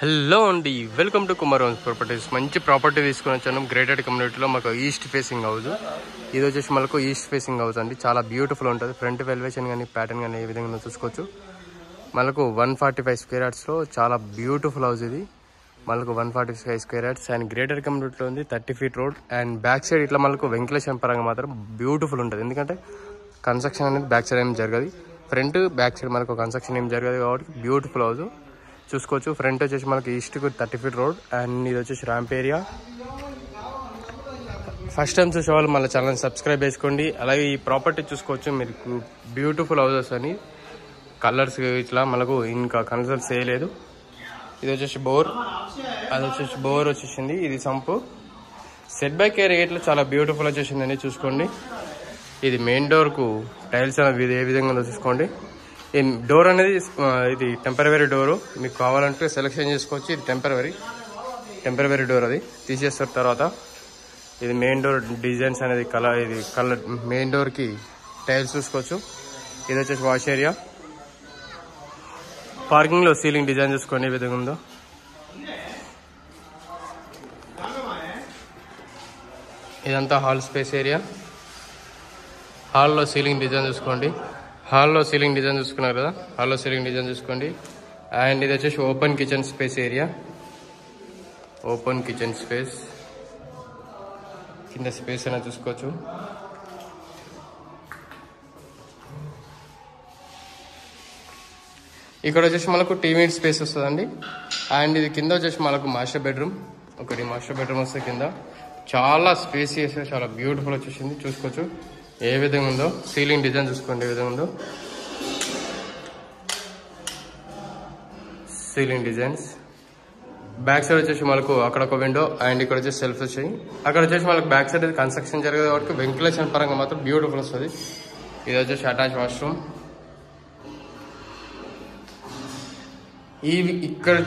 Hello అండి, welcome to Kumar homes properties. మంచి property తీసుకొని వచ్చాను. గ్రేటెడ్ కమ్యూనిటీలో మాకు ఈస్ట్ ఫేసింగ్ హౌస్. ఇది వచ్చేసి మనకు ఈస్ట్ ఫేసింగ్ హౌస్ అండి. చాలా బ్యూటిఫుల్ ఉంటుంది. ఫ్రంట్ ఎలివేషన్ కానీ ప్యాటర్న్ కానీ ఏ విధంగా చూసుకోవచ్చు. మనకు 145 స్క్వేర్ యార్డ్స్లో చాలా బ్యూటిఫుల్ హౌస్ ఇది. మనకు 145 స్క్వేర్ యార్డ్స్ అండ్ గ్రేటెడ్ కమ్యూనిటీలో ఉంది. 30 feet road and back side ఇట్లా మనకు వెంకటేశ్వరం పరంగా మాత్రం బ్యూటిఫుల్ ఉంటుంది. ఎందుకంటే కన్స్ట్రక్షన్ అనేది బ్యాక్ సైడ్ ఏం జరగదు. ఫ్రంట్ బ్యాక్ సైడ్ మనకు కన్స్ట్రక్షన్ ఏం జరగదు కాబట్టి బ్యూటిఫుల్ హౌస్ చూసుకోవచ్చు. ఫ్రంట్ వచ్చేసి మనకి ఈస్ట్కు 30 feet రోడ్ అండ్ ఇది వచ్చేసి ర్యాంప్ ఏరియా. ఫస్ట్ టైం చూసే వాళ్ళు మన ఛానల్ సబ్స్క్రైబ్ చేసుకోండి. అలాగే ఈ ప్రాపర్టీ చూసుకోవచ్చు. మీకు బ్యూటిఫుల్ హౌసెస్ అని కలర్స్ ఇట్లా మనకు ఇంకా కన్సల్ట్ చేయలేదు. ఇది వచ్చేసి బోర్, అది వచ్చేసి బోర్ వచ్చేసింది. ఇది సంపు. సెట్ బ్యాక్ ఏరియా ఇట్లా చాలా బ్యూటిఫుల్ వచ్చేసిందని చూసుకోండి. ఇది మెయిన్ డోర్కు టైల్స్ అనేది ఏ విధంగా ఉందో చూసుకోండి. ఈ డోర్ అనేది ఇది టెంపరవరీ డోరు. మీకు కావాలంటే సెలెక్షన్ చేసుకోవచ్చు. ఇది టెంపరవరీ డోర్, అది తీసేస్తారు తర్వాత. ఇది మెయిన్ డోర్ డిజైన్స్ అనేది కలర్ మెయిన్ డోర్కి టైల్స్ చూసుకోవచ్చు. ఇది వచ్చేసి వాష్ ఏరియా. పార్కింగ్లో సీలింగ్ డిజైన్ చూసుకోండి ఏ విధంగా ఉందో. ఇదంతా హాల్ స్పేస్ ఏరియా. హాల్లో సీలింగ్ డిజైన్ చూసుకోండి. హాల్లో సీలింగ్ డిజైన్ చూసుకున్నారు కదా, హాల్లో సీలింగ్ డిజైన్ చూసుకోండి. అండ్ ఇది వచ్చేసి open kitchen space area. Open kitchen space కింద స్పేస్ అయినా చూసుకోవచ్చు. ఇక్కడ వచ్చేసి మనకు టీవీ స్పేస్ వస్తుందండి. అండ్ ఇది కింద వచ్చేసి మనకు మాస్టర్ బెడ్రూమ్. ఒకటి మాస్టర్ బెడ్రూమ్ వస్తే కింద చాలా స్పేసియస్, చాలా బ్యూటిఫుల్ వచ్చేసింది. చూసుకోవచ్చు ఏ విధంగా ఉందో. సీలింగ్ డిజైన్ చూసుకోండి ఏ విధంగా ఉందో. Ceiling designs. బ్యాక్ సైడ్ వచ్చేసి మనకు అక్కడ ఒక విండో అండ్ ఇక్కడ వచ్చేసి సెల్ఫ్ వచ్చాయి. అక్కడ వచ్చేసి మనకు బ్యాక్ సైడ్ కన్స్ట్రక్షన్ జరగదు కాబట్టి వెంటిలేషన్ పరంగా మాత్రం బ్యూటిఫుల్ వస్తుంది. ఇది వచ్చేసి అటాచ్ వాష్రూమ్. ఇక్కడ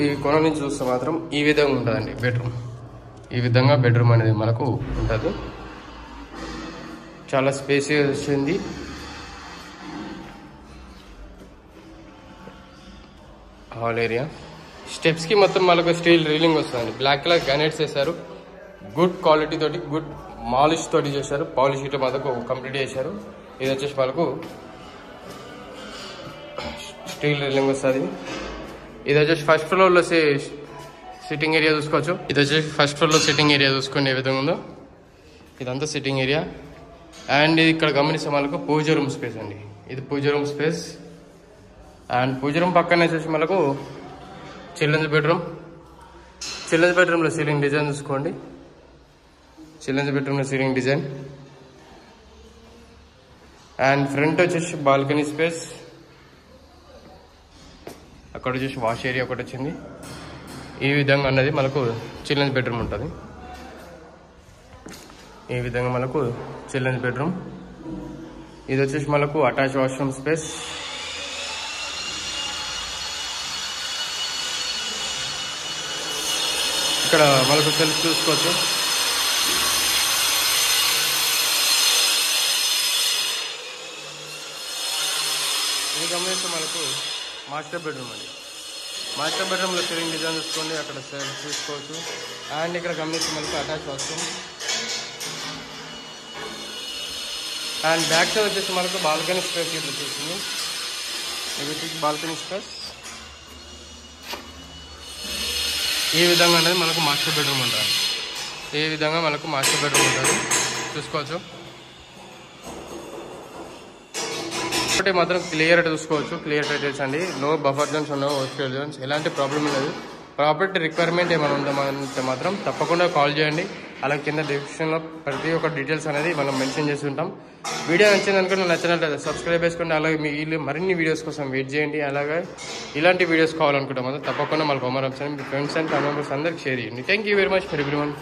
ఈ కొన నుంచి చూస్తే మాత్రం ఈ విధంగా ఉంటుందండి బెడ్రూమ్. ఈ విధంగా బెడ్రూమ్ అనేది మనకు ఉంటుంది. చాలా స్పేసియస్ వచ్చింది. Hall area. స్టెప్స్ కి మొత్తం మనకు స్టీల్ రీలింగ్ వస్తుందండి. బ్లాక్ కలర్ గ్రానైట్స్ వేశారు. గుడ్ క్వాలిటీ తోటి, గుడ్ మాలిష్ తోటి చేశారు. పాలిష్ ఇట్లా మనకు కంప్లీట్ చేశారు. ఇది వచ్చేసి మనకు స్టీల్ రీలింగ్ వస్తుంది. ఇది వచ్చేసి ఫస్ట్ ఫ్లోర్ లో సిట్టింగ్ ఏరియా చూసుకోవచ్చు. ఇది వచ్చేసి ఫస్ట్ ఫ్లోర్ లో సిట్టింగ్ ఏరియా చూసుకోండి ఏ విధంగా ఉందో. ఇదంతా సిట్టింగ్ ఏరియా. అండ్ ఇది ఇక్కడ గమనిస్తే మనకు పూజ రూమ్ స్పేస్ అండి. ఇది puja room space. And puja room పక్కనే వచ్చేసి మనకు చిల్డ్రన్స్ బెడ్రూమ్. చిల్డ్రన్స్ బెడ్రూమ్లో సీలింగ్ డిజైన్ చూసుకోండి. చిల్డ్రన్స్ బెడ్రూమ్లో సీలింగ్ డిజైన్. అండ్ ఫ్రంట్ వచ్చేసి బాల్కనీ స్పేస్. అక్కడ వచ్చేసి వాష్ ఏరియా ఒకటి వచ్చింది. ఈ విధంగా అన్నది మనకు చిల్డ్రన్స్ బెడ్రూమ్ ఉంటుంది. ఈ విధంగా మనకు చిల్డ్రన్స్ బెడ్రూమ్. ఇది వచ్చేసి మనకు అటాచ్ వాష్రూమ్ స్పేస్. ఇక్కడ మనకు సెల్ఫ్ చూసుకోవచ్చు. ఈ గమనిస్తే మనకు మాస్టర్ బెడ్రూమ్ అండి. మాస్టర్ బెడ్రూమ్లో సీలింగ్ డిజైన్ చూసుకోండి. అక్కడ సెల్ఫ్ చూసుకోవచ్చు. అండ్ ఇక్కడ గమనిస్తే మనకు attach washroom. And back side వచ్చేసి మనకు బాల్కనీ స్పేస్ ఇట్లా చూస్తుంది. ఇది బాల్కనీ స్పేస్. ఈ విధంగా అనేది మనకు మాస్టర్ బెడ్రూమ్ ఉంటుంది. ఈ విధంగా మనకు మాస్టర్ బెడ్రూమ్ ఉంటుంది చూసుకోవచ్చు. ఒకటి మాత్రం క్లియర్ చూసుకోవచ్చు. క్లియర్ డీటెయిల్స్ అండి. No buffer zones, no hostel zones, ఎలాంటి ప్రాబ్లం లేదు. ప్రాపర్టీ రిక్వైర్మెంట్ ఏమైనా ఉందామంటే మాత్రం తప్పకుండా కాల్ చేయండి. అలాగే కింద డిస్క్రిప్షన్లో ప్రతి ఒక్క డీటెయిల్స్ అనేది మనం మెన్షన్ చేసి ఉంటాం. వీడియో నచ్చింది అనుకుంటే నచ్చినట్లయితే సబ్స్క్రైబ్ చేసుకోండి. అలాగే మీ మరిన్ని వీడియోస్ కోసం వెయిట్ చేయండి. అలాగే ఇలాంటి వీడియోస్ కావాలనుకుంటాం మాత్రం తప్పకుండా మన Kumar homes me friends and family members అందరికి షేర్ చేయండి. Thank you very much for everyone.